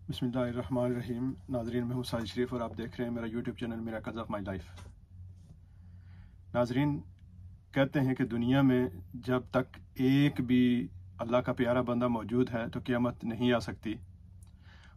बिस्मिल्लाहिर्रहमानिर्रहीम। नाजरीन, मैं हूँ साजिद शरीफ और आप देख रहे हैं मेरा YouTube channel miracles of my life. नाजरीन, कहते हैं कि दुनिया में जब तक एक भी अल्लाह का प्यारा बंदा मौजूद है तो क़यामत नहीं आ सकती।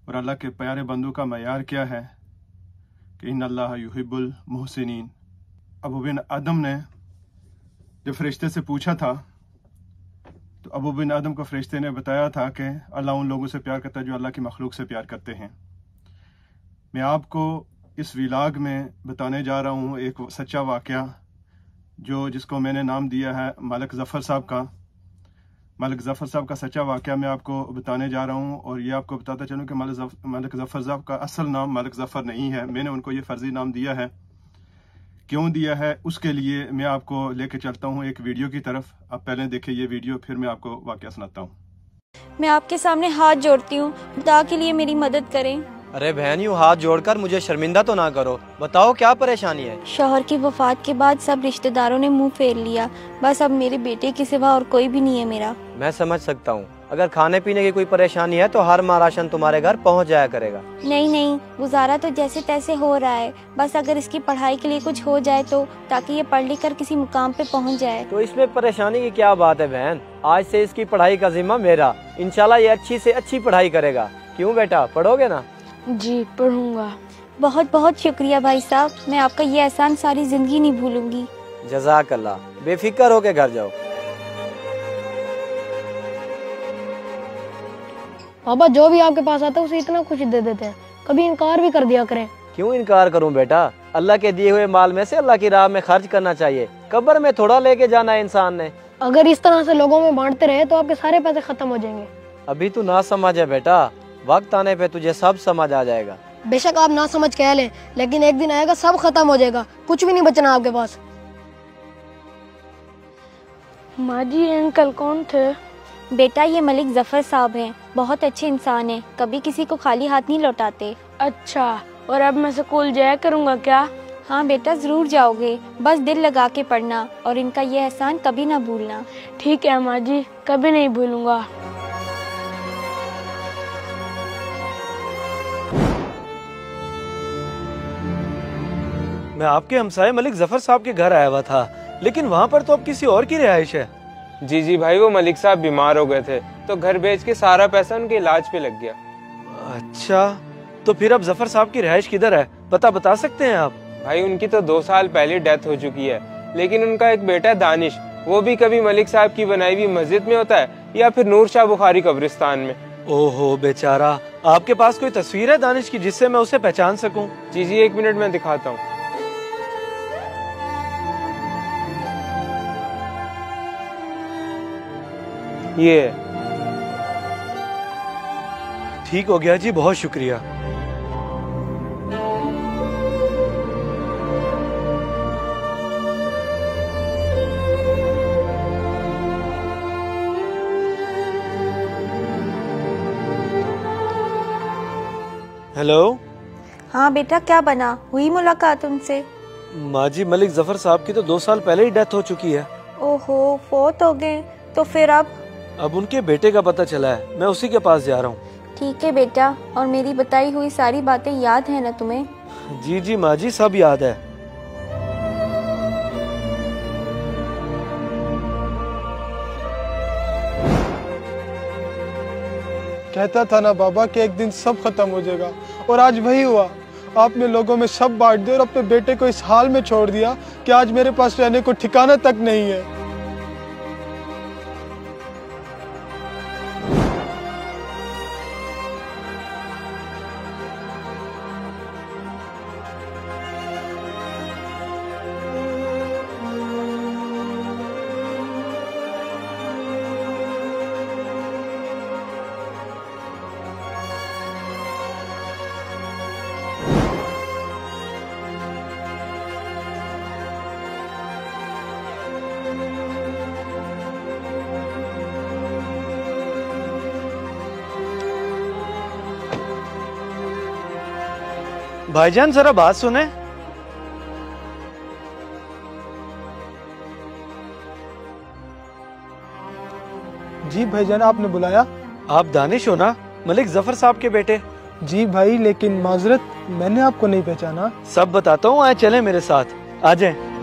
और अल्लाह के प्यारे बंदों का मयार क्या है कि इन्नल्लाह युहिब्बुल मुहसिनीन। अबू बिन आदम ने जब फरिश्ते से पूछा था तो अबू बिन आदम को फरिश्ते ने बताया था कि अल्लाह उन लोगों से प्यार करता है जो अल्लाह की मखलूक से प्यार करते हैं। मैं आपको इस व्लॉग में बताने जा रहा हूँ एक सच्चा वाक़या जिसको मैंने नाम दिया है मलिक ज़फ़र साहब का। मलिक ज़फ़र साहब का सच्चा वाक़या मैं आपको बताने जा रहा हूँ। और ये आपको बताता चलूँ कि मलिक ज़फ़र साहब का असल नाम मलिक ज़फ़र नहीं है, मैंने उनको ये फ़र्ज़ी नाम दिया है। क्यों दिया है उसके लिए मैं आपको लेके चलता हूँ एक वीडियो की तरफ। आप पहले देखिए ये वीडियो, फिर मैं आपको वाक़या सुनाता हूँ। मैं आपके सामने हाथ जोड़ती हूँ, खुदा के लिए मेरी मदद करें। अरे बहन, यूँ हाथ जोड़कर मुझे शर्मिंदा तो ना करो, बताओ क्या परेशानी है। शौहर की वफात के बाद सब रिश्तेदारों ने मुंह फेर लिया, बस अब मेरे बेटे के सिवा और कोई भी नहीं है मेरा। मैं समझ सकता हूँ, अगर खाने पीने की कोई परेशानी है तो हर माह राशन तुम्हारे घर पहुँच जाया करेगा। नहीं, गुजारा तो जैसे तैसे हो रहा है, बस अगर इसकी पढ़ाई के लिए कुछ हो जाए तो, ताकि ये पढ़ लिख कर किसी मुकाम पे पहुँच जाए। तो इसमें परेशानी की क्या बात है बहन, आज से इसकी पढ़ाई का जिम्मा मेरा। इंशाल्लाह ये अच्छी से अच्छी पढ़ाई करेगा। क्यों बेटा, पढ़ोगे ना? जी पढ़ूंगा। बहुत बहुत शुक्रिया भाई साहब, मैं आपका ये एहसान सारी जिंदगी नहीं भूलूंगी। जज़ाकल्लाह, बेफिक्र होके घर जाओ। पापा जो भी आपके पास आता है उसे इतना कुछ दे देते हैं, कभी इनकार भी कर दिया करें। क्यों इनकार करूं बेटा, अल्लाह के दिए हुए माल में से अल्लाह की राह में खर्च करना चाहिए, कब्र में थोड़ा लेके जाना है इंसान ने। अगर इस तरह से लोगों में बांटते रहे तो आपके सारे पैसे खत्म हो जाएंगे। अभी तू ना समझ है बेटा, वक्त आने पे तुझे सब समझ आ जाएगा। बेशक आप ना समझ कह लें, लेकिन एक दिन आएगा सब खत्म हो जाएगा, कुछ भी नहीं बचना आपके पास। माँ जी, अंकल कौन थे? बेटा ये मलिक ज़फ़र साहब हैं, बहुत अच्छे इंसान हैं, कभी किसी को खाली हाथ नहीं लौटाते। अच्छा, और अब मैं स्कूल जाया करूँगा क्या? हाँ बेटा ज़रूर जाओगे, बस दिल लगा के पढ़ना और इनका ये एहसान कभी ना भूलना। ठीक है माँ जी, कभी नहीं भूलूंगा। मैं आपके हमसाये मलिक ज़फ़र साहब के घर आया हुआ था, लेकिन वहाँ पर तो अब किसी और की रिहाइश है। जी भाई, वो मलिक साहब बीमार हो गए थे तो घर बेच के सारा पैसा उनके इलाज पे लग गया। अच्छा, तो फिर अब ज़फ़र साहब की रिहाइश किधर है, पता बता सकते हैं आप? भाई उनकी तो 2 साल पहले डेथ हो चुकी है, लेकिन उनका एक बेटा है दानिश, वो भी कभी मलिक साहब की बनाई हुई मस्जिद में होता है या फिर नूर शाह बुखारी कब्रिस्तान में। ओहो बेचारा, आपके पास कोई तस्वीर है दानिश की जिससे मैं उसे पहचान सकूं? जी 1 मिनट में दिखाता हूँ। ये ठीक हो गया जी, बहुत शुक्रिया। हेलो। हाँ बेटा, क्या बना, हुई मुलाकात उनसे? माँ जी, मलिक ज़फ़र साहब की तो 2 साल पहले ही डेथ हो चुकी है। ओहो, फोत हो गए, तो फिर अब उनके बेटे का पता चला है, मैं उसी के पास जा रहा हूँ। ठीक है बेटा, और मेरी बताई हुई सारी बातें याद है ना तुम्हें? जी माँ जी, सब याद है। कहता था ना बाबा कि एक दिन सब खत्म हो जाएगा, और आज वही हुआ। आपने लोगों में सब बांट दिया और अपने बेटे को इस हाल में छोड़ दिया कि आज मेरे पास रहने को ठिकाना तक नहीं है। भाईजान जरा बात सुने। जी भाईजान, आपने बुलाया? आप दानिश हो ना, मलिक ज़फ़र साहब के बेटे? जी भाई, लेकिन माजरत, मैंने आपको नहीं पहचाना। सब बताता हूँ, आए चले मेरे साथ, आ जाए।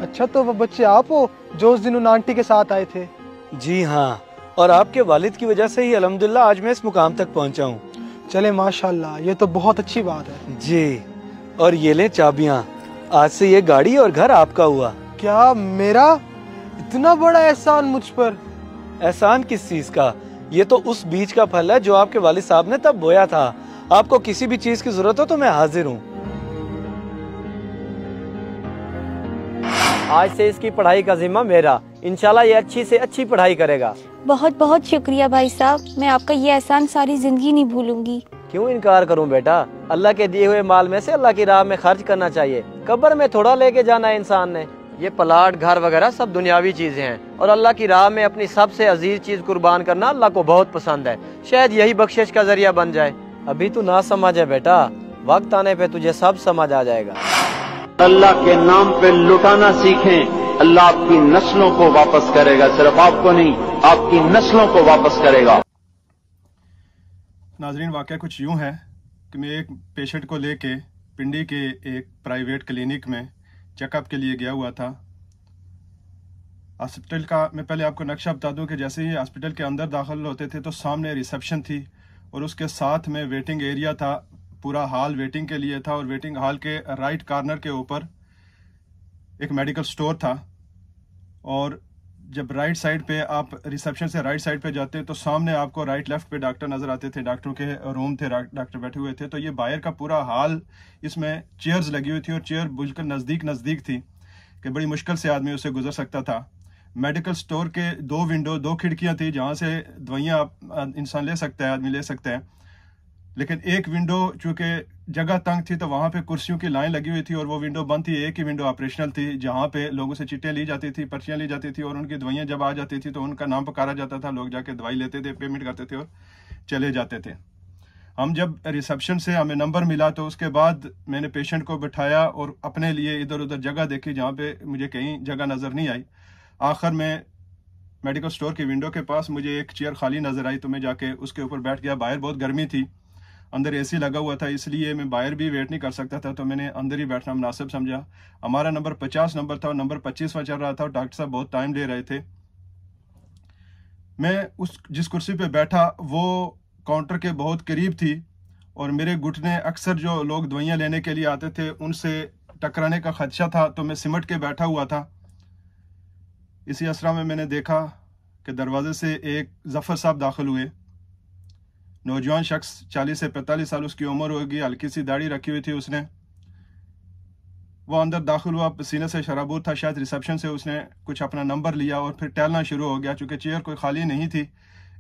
अच्छा, तो वो बच्चे आप हो जो उस दिन उन आंटी के साथ आए थे? जी हाँ, और आपके वालिद की वजह से ही अल्हम्दुलिल्लाह आज मैं इस मुकाम तक पहुंचा हूँ। चले माशाल्लाह, ये तो बहुत अच्छी बात है। जी, और ये ले चाबियाँ, आज से ये गाड़ी और घर आपका हुआ। क्या मेरा? इतना बड़ा एहसान मुझ पर? एहसान किस चीज का? ये तो उस बीज का फल है जो आपके वालिद साहब ने तब बोया था। आपको किसी भी चीज की जरूरत हो तो मैं हाजिर हूँ। आज से इसकी पढ़ाई का जिम्मा मेरा, इंशाल्लाह ये अच्छी से अच्छी पढ़ाई करेगा। बहुत बहुत शुक्रिया भाई साहब, मैं आपका ये एहसान सारी जिंदगी नहीं भूलूंगी। क्यों इनकार करूं बेटा, अल्लाह के दिए हुए माल में से अल्लाह की राह में खर्च करना चाहिए। कब्र में थोड़ा लेके जाना है इंसान ने। ये प्लाट, घर वगैरह सब दुनियावी चीजें हैं, और अल्लाह की राह में अपनी सबसे अजीज चीज कुर्बान करना अल्लाह को बहुत पसंद है। शायद यही बख्शिश का जरिया बन जाए। अभी तू ना समझ है बेटा, वक्त आने पे तुझे सब समझ आ जाएगा। अल्लाह के नाम पे लुटाना सीखें, अल्लाह आपकी नस्लों को वापस करेगा, सिर्फ आपको नहीं, आपकी नस्लों को वापस करेगा। नाजरीन, वाकया कुछ यूं है कि मैं एक पेशेंट को लेके पिंडी के एक प्राइवेट क्लिनिक में चेकअप के लिए गया हुआ था। हॉस्पिटल का मैं पहले आपको नक्शा बता दूं कि जैसे ही हॉस्पिटल के अंदर दाखिल होते थे तो सामने रिसेप्शन थी और उसके साथ में वेटिंग एरिया था। पूरा हॉल वेटिंग के लिए था और वेटिंग हॉल के राइट कॉर्नर के ऊपर एक मेडिकल स्टोर था। और जब राइट साइड पे आप रिसेप्शन से राइट साइड पे जाते तो सामने आपको राइट लेफ्ट पे डॉक्टर नजर आते थे, डॉक्टरों के रूम थे, डॉक्टर बैठे हुए थे। तो ये बाहर का पूरा हॉल, इसमें चेयर्स लगी हुई थी और चेयर बिल्कुल नज़दीक थी कि बड़ी मुश्किल से आदमी उससे गुजर सकता था। मेडिकल स्टोर के 2 विंडो, 2 खिड़कियां थी जहाँ से दवाइयाँ इंसान ले सकता है, आदमी ले सकते हैं। लेकिन एक विंडो चूँकि जगह तंग थी तो वहाँ पे कुर्सियों की लाइन लगी हुई थी और वो विंडो बंद थी। एक ही विंडो ऑपरेशनल थी जहाँ पे लोगों से चिट्ठियाँ ली जाती थी, पर्चियाँ ली जाती थी और उनकी दवाइयाँ जब आ जाती थी तो उनका नाम पुकारा जाता था, लोग जाके दवाई लेते थे, पेमेंट करते थे और चले जाते थे। हम जब रिसेप्शन से हमें नंबर मिला तो उसके बाद मैंने पेशेंट को बिठाया और अपने लिए इधर उधर जगह देखी जहाँ पे मुझे कहीं जगह नज़र नहीं आई। आखिर में मेडिकल स्टोर की विंडो के पास मुझे एक चेयर खाली नज़र आई तो मैं जाके उसके ऊपर बैठ गया। बाहर बहुत गर्मी थी, अंदर एसी लगा हुआ था, इसलिए मैं बाहर भी वेट नहीं कर सकता था तो मैंने अंदर ही बैठना मुनासिब समझा। हमारा नंबर 50 नंबर था और नंबर 25वां चल रहा था और डॉक्टर साहब बहुत टाइम ले रहे थे। मैं जिस कुर्सी पे बैठा वो काउंटर के बहुत करीब थी और मेरे घुटने अक्सर जो लोग दवाइयाँ लेने के लिए आते थे उनसे टकराने का खदशा था तो मैं सिमट के बैठा हुआ था। इसी असरा में मैंने देखा कि दरवाजे से एक जफ़र साहब दाखिल हुए। नौजवान शख्स, 40 से 45 साल उसकी उम्र होगी, हल्की सी दाढ़ी रखी हुई थी उसने। वो अंदर दाखिल हुआ, पसीने से शराबूर था। शायद रिसेप्शन से उसने कुछ अपना नंबर लिया और फिर टहलना शुरू हो गया। चूँकि चेयर कोई खाली नहीं थी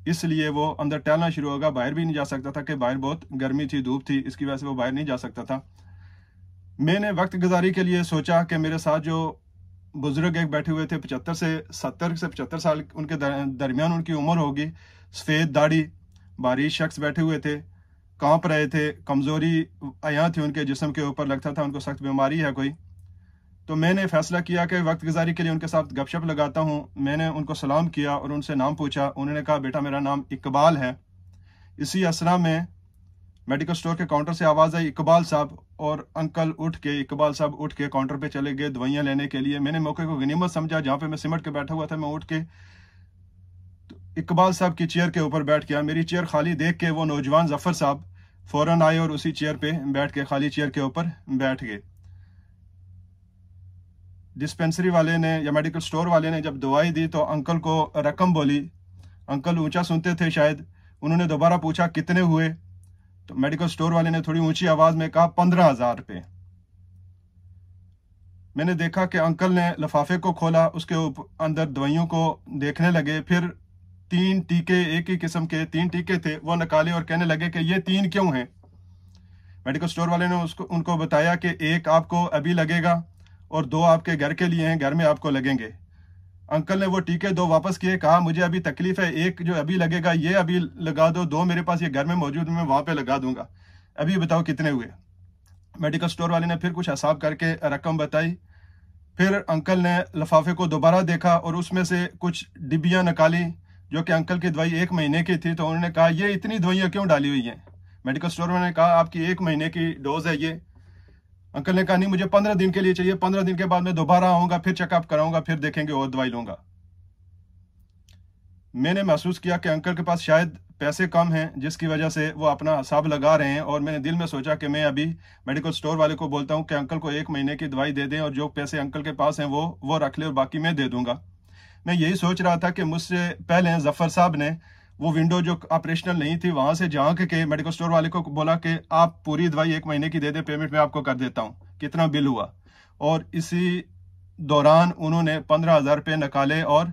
इसलिए वो अंदर टहलना शुरू हो गया। बाहर भी नहीं जा सकता था कि बाहर बहुत गर्मी थी, धूप थी, इसकी वजह से वो बाहर नहीं जा सकता था। मैंने वक्त गुजारी के लिए सोचा कि मेरे साथ जो बुजुर्ग एक बैठे हुए थे 70 से 75 साल उनके दरमियान उनकी उम्र होगी, सफ़ेद दाढ़ी, बारिश शख्स बैठे हुए थे, कांप रहे थे, कमज़ोरी आया थी उनके जिस्म के ऊपर, लगता था उनको सख्त बीमारी है कोई। तो मैंने फ़ैसला किया कि वक्त गुजारी के लिए उनके साथ गपशप लगाता हूँ। मैंने उनको सलाम किया और उनसे नाम पूछा। उन्होंने कहा, बेटा मेरा नाम इकबाल है। इसी असरा में मेडिकल स्टोर के काउंटर से आवाज़ आई, इकबाल साहब। और अंकल इकबाल साहब उठ के काउंटर पे चले गए दवाइयाँ लेने के लिए। मैंने मौके को गनीमत समझा, जहाँ पे मैं सिमट के बैठा हुआ था मैं उठ के इकबाल साहब की चेयर के ऊपर बैठ गया। मेरी चेयर खाली देख के वो नौजवान जफ़र साहब फ़ौरन आए और उसी चेयर पे बैठ के, खाली चेयर के ऊपर बैठ गए। डिस्पेंसरी वाले ने या मेडिकल स्टोर वाले ने जब दवाई दी तो अंकल को रकम बोली। अंकल ऊंचा सुनते थे शायद। उन्होंने दोबारा पूछा कितने हुए, तो मेडिकल स्टोर वाले ने थोड़ी ऊंची आवाज में कहा 15,000 रुपये। मैंने देखा कि अंकल ने लिफाफे को खोला, उसके अंदर दवाइयों को देखने लगे। फिर 3 टीके, एक ही किस्म के 3 टीके थे, वो निकाले और कहने लगे कि ये 3 क्यों हैं। मेडिकल स्टोर वाले ने उनको बताया कि एक आपको अभी लगेगा और 2 आपके घर के लिए हैं, घर में आपको लगेंगे। अंकल ने वो टीके 2 वापस किए, कहा मुझे अभी तकलीफ है, एक जो अभी लगेगा ये अभी लगा दो, 2 मेरे पास ये घर में मौजूद, मैं वहां पे लगा दूंगा, अभी बताओ कितने हुए। मेडिकल स्टोर वाले ने फिर कुछ हिसाब करके रकम बताई। फिर अंकल ने लिफाफे को दोबारा देखा और उसमें से कुछ डिब्बियां निकाली जो कि अंकल की दवाई 1 महीने की थी। तो उन्होंने कहा ये इतनी दवाइयां क्यों डाली हुई हैं? मेडिकल स्टोर वाले ने कहा आपकी 1 महीने की डोज है ये। अंकल ने कहा नहीं मुझे 15 दिन के लिए चाहिए, 15 दिन के बाद मैं दोबारा आऊंगा, फिर चेकअप कराऊंगा, फिर देखेंगे और दवाई लूंगा। मैंने महसूस किया कि अंकल के पास शायद पैसे कम हैं जिसकी वजह से वो अपना हिसाब लगा रहे हैं, और मैंने दिल में सोचा कि मैं अभी मेडिकल स्टोर वाले को बोलता हूं कि अंकल को 1 महीने की दवाई दे दें और जो पैसे अंकल के पास हैं वो रख ले और बाकी मैं दे दूंगा। मैं यही सोच रहा था कि मुझसे पहले जफर साहब ने वो विंडो जो ऑपरेशनल नहीं थी वहां से झांक के मेडिकल स्टोर वाले को बोला कि आप पूरी दवाई 1 महीने की दे दे, पेमेंट मैं आपको कर देता हूँ, कितना बिल हुआ। और इसी दौरान उन्होंने 15,000 रुपये निकाले और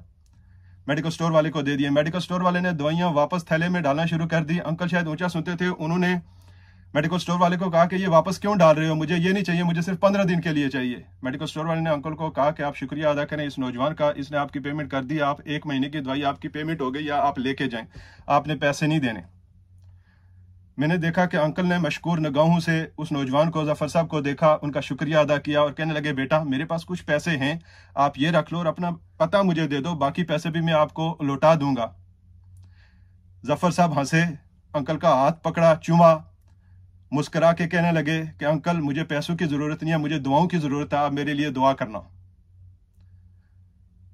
मेडिकल स्टोर वाले को दे दिए। मेडिकल स्टोर वाले ने दवाइयां वापस थैले में डालना शुरू कर दी। अंकल शायद ऊंचा सुनते थे, उन्होंने मेडिकल स्टोर वाले को कहा कि ये वापस क्यों डाल रहे हो, मुझे ये नहीं चाहिए, मुझे सिर्फ 15 दिन के लिए चाहिए। मेडिकल स्टोर वाले ने अंकल को कहा कि आप शुक्रिया अदा करें इस नौजवान का, इसने आपकी पेमेंट कर दी, आप 1 महीने की दवाई आपकी पेमेंट हो गई, या आप लेके जाएं, आपने पैसे नहीं देने। मैंने देखा कि अंकल ने मशकूर निगाहों से उस नौजवान को, जफर साहब को देखा, उनका शुक्रिया अदा किया और कहने लगे बेटा मेरे पास कुछ पैसे हैं, आप ये रख लो और अपना पता मुझे दे दो, बाकी पैसे भी मैं आपको लौटा दूंगा। जफर साहब हंसे, अंकल का हाथ पकड़ा, चूमा, मुस्कुरा के कहने लगे कि अंकल मुझे पैसों की जरूरत नहीं है, मुझे दुआओं की जरूरत है, आप मेरे लिए दुआ करना।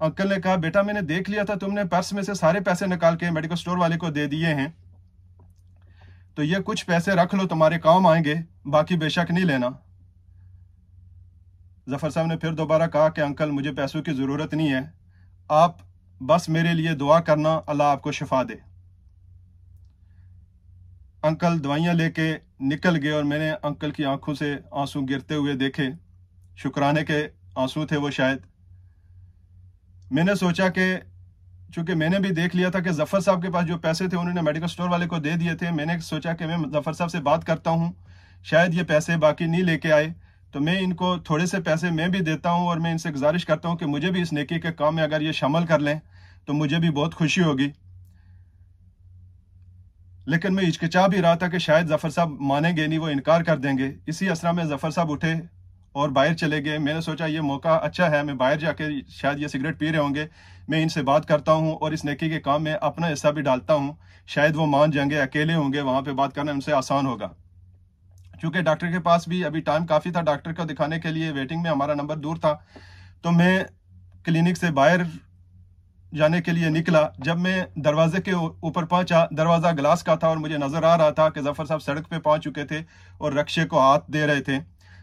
अंकल ने कहा बेटा मैंने देख लिया था तुमने पर्स में से सारे पैसे निकाल के मेडिकल स्टोर वाले को दे दिए हैं, तो ये कुछ पैसे रख लो, तुम्हारे काम आएंगे, बाकी बेशक नहीं लेना। जफर साहब ने फिर दोबारा कहा कि अंकल मुझे पैसों की जरूरत नहीं है, आप बस मेरे लिए दुआ करना, अल्लाह आपको शिफा दे। अंकल दवाइयां लेके निकल गए और मैंने अंकल की आंखों से आंसू गिरते हुए देखे, शुक्राने के आंसू थे वो शायद। मैंने सोचा कि चूंकि मैंने भी देख लिया था कि जफर साहब के पास जो पैसे थे उन्होंने मेडिकल स्टोर वाले को दे दिए थे, मैंने सोचा कि मैं जफर साहब से बात करता हूं, शायद ये पैसे बाकी नहीं लेके आए, तो मैं इनको थोड़े से पैसे मैं भी देता हूं और मैं इनसे गुजारिश करता हूं कि मुझे भी इस नेकी के काम में अगर ये शामिल कर लें तो मुझे भी बहुत खुशी होगी। लेकिन मैं हिचकिचा भी रहा था कि शायद जफर साहब मानेंगे नहीं, वो इनकार कर देंगे। इसी असरा में जफर साहब उठे और बाहर चले गए। मैंने सोचा ये मौका अच्छा है, मैं बाहर जाके शायद ये सिगरेट पी रहे होंगे, मैं इनसे बात करता हूं और इस नेकी के काम में अपना हिस्सा भी डालता हूं, शायद वो मान जाएंगे, अकेले होंगे, वहां पे बात करना उनसे आसान होगा। चूंकि डॉक्टर के पास भी अभी टाइम काफी था डॉक्टर को दिखाने के लिए, वेटिंग में हमारा नंबर दूर था, तो मैं क्लिनिक से बाहर जाने के लिए निकला। जब मैं दरवाजे के ऊपर पहुंचा, दरवाजा ग्लास का था और मुझे नजर आ रहा था कि जफर साहब सड़क पे पहुंच चुके थे और रक्शे को हाथ दे रहे थे।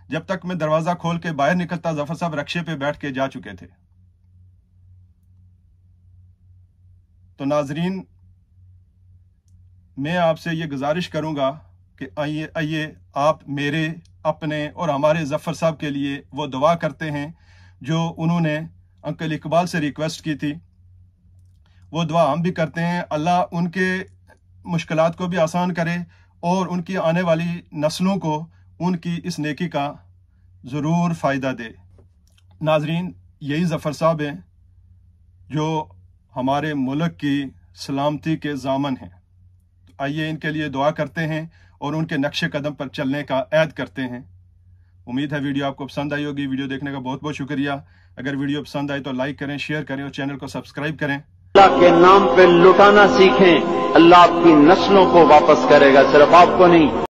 जब तक मैं दरवाजा खोल के बाहर निकलता जफर साहब रक्शे पे बैठ के जा चुके थे। तो नाजरीन मैं आपसे ये गुजारिश करूंगा कि आइए आप मेरे, अपने और हमारे जफर साहब के लिए वो दुआ करते हैं जो उन्होंने अंकल इकबाल से रिक्वेस्ट की थी, वो दुआ हम भी करते हैं। अल्लाह उनके मुश्किलात को भी आसान करे और उनकी आने वाली नस्लों को उनकी इस नेकी का ज़रूर फ़ायदा दे। नाजरीन यही जफ़र साहब हैं जो हमारे मुल्क की सलामती के ज़ामन हैं। तो आइए इनके लिए दुआ करते हैं और उनके नक्शे कदम पर चलने का ऐद करते हैं। उम्मीद है वीडियो आपको पसंद आई होगी। वीडियो देखने का बहुत बहुत शुक्रिया। अगर वीडियो पसंद आई तो लाइक करें, शेयर करें और चैनल को सब्सक्राइब करें। अल्लाह के नाम पे लुटाना सीखें, अल्लाह आपकी नस्लों को वापस करेगा, सिर्फ आपको नहीं।